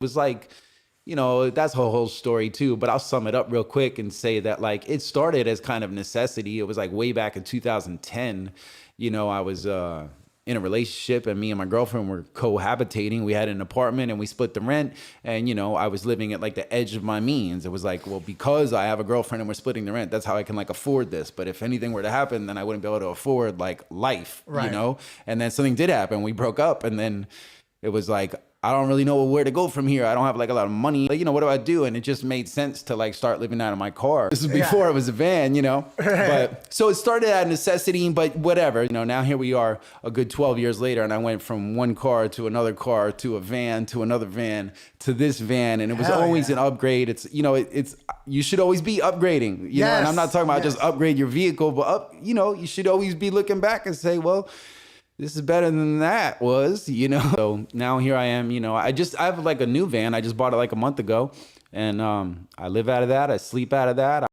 was like, that's a whole story too, but I'll sum it up real quick and say that like it started as kind of necessity. It was like way back in 2010, I was in a relationship and me and my girlfriend were cohabitating. We had an apartment and we split the rent, and I was living at like the edge of my means. It was like, well, because I have a girlfriend and we're splitting the rent, that's how I can like afford this. But if anything were to happen, then I wouldn't be able to afford like life, Right. And then something did happen. We broke up, and then it was like, I don't really know where to go from here. I don't have like a lot of money. Like, what do I do? And it just made sense to like start living out of my car. This is before it was a van, But so it started out of necessity, but whatever. Now here we are a good 12 years later, and I went from one car to another car to a van to another van to this van, and it was always an upgrade. It's it's you should always be upgrading, you know. And I'm not talking about just upgrade your vehicle, but you should always be looking back and say, well, this is better than that was, So now here I am, I have like a new van. I just bought it like a month ago, and I live out of that. I sleep out of that.